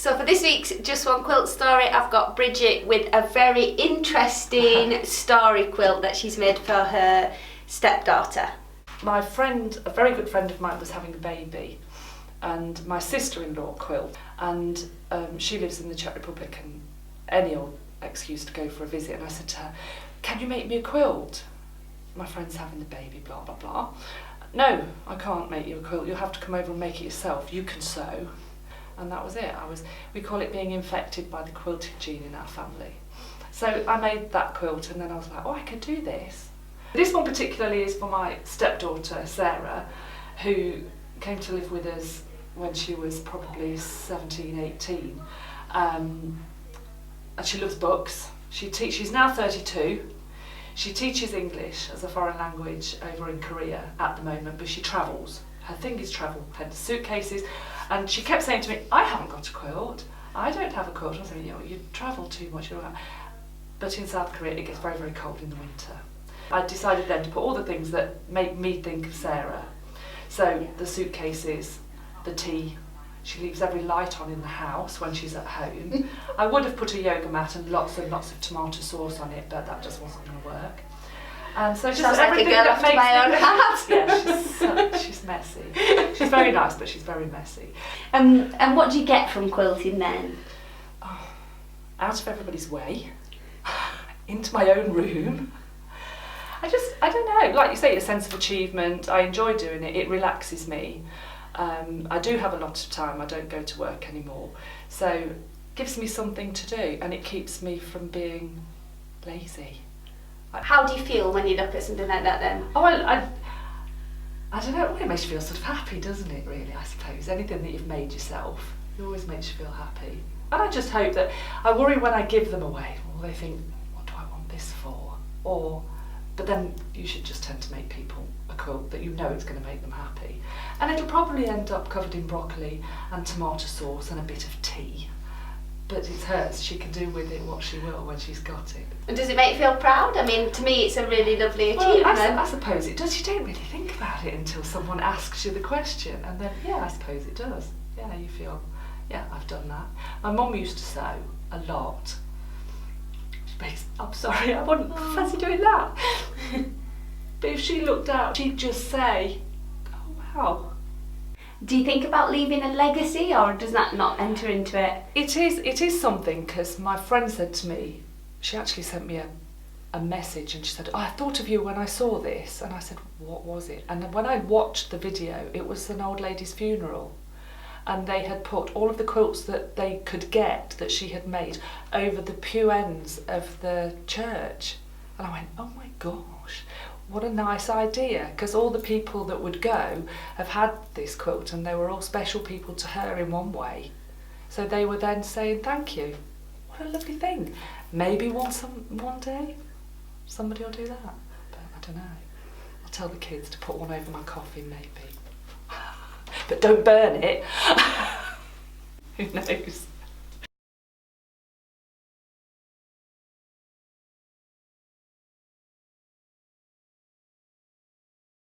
So for this week's Just One Quilt story, I've got Bridget with a very interesting story quilt that she's made for her stepdaughter. My friend, a very good friend of mine, was having a baby, and my sister-in-law quilt, and she lives in the Czech Republic, and any old excuse to go for a visit, and I said to her, can you make me a quilt? My friend's having the baby, blah blah blah. No, I can't make you a quilt, you'll have to come over and make it yourself, you can sew. And that was it. We call it being infected by the quilting gene in our family. So I made that quilt, and then I was like, oh, I could do this. This one particularly is for my stepdaughter, Sarah, who came to live with us when she was probably 17, 18. And she loves books. She's now 32. She teaches English as a foreign language over in Korea at the moment, but she travels. Her thing is travel, her suitcases. And she kept saying to me, I haven't got a quilt. I don't have a quilt. I was saying, you travel too much. But in South Korea, it gets very, very cold in the winter. I decided then to put all the things that make me think of Sarah. So the suitcases, the tea, she leaves every light on in the house when she's at home. I would have put a yoga mat and lots of tomato sauce on it, but that just wasn't going to work. And so just everything like that makes my own house. Yeah, she's messy. She's very nice, but she's very messy. And what do you get from quilting then? Oh, out of everybody's way, into my own room. I don't know, like you say, a sense of achievement. I enjoy doing it, it relaxes me. I do have a lot of time, I don't go to work anymore. So it gives me something to do, and it keeps me from being lazy. How do you feel when you look at something like that then? Oh, I don't know, it makes you feel sort of happy, doesn't it, really, I suppose. Anything that you've made yourself, it always makes you feel happy. And I just hope that, I worry when I give them away, well, they think, what do I want this for? But then you should just tend to make people a quilt that you know it's going to make them happy. And it'll probably end up covered in broccoli and tomato sauce and a bit of tea. But it's hers, she can do with it what she will when she's got it. And does it make you feel proud? I mean, to me it's a really lovely achievement. Well, I suppose it does. You don't really think about it until someone asks you the question, and then, yeah, I suppose it does. Yeah, you feel, yeah, I've done that. My mum used to sew a lot. I'm sorry, I wouldn't fancy doing that. But if she looked out, she'd just say, oh wow. Do you think about leaving a legacy, or does that not enter into it? It is something, because my friend said to me, she actually sent me a message, and she said, oh, I thought of you when I saw this. And I said, what was it? And when I watched the video, it was an old lady's funeral. And they had put all of the quilts that they could get, that she had made, over the pew ends of the church. And I went, oh my gosh, what a nice idea, because all the people that would go have had this quilt, and they were all special people to her in one way. So they were then saying thank you. What a lovely thing. Maybe one day somebody will do that, but I don't know. I'll tell the kids to put one over my coffin, maybe. But don't burn it. Who knows?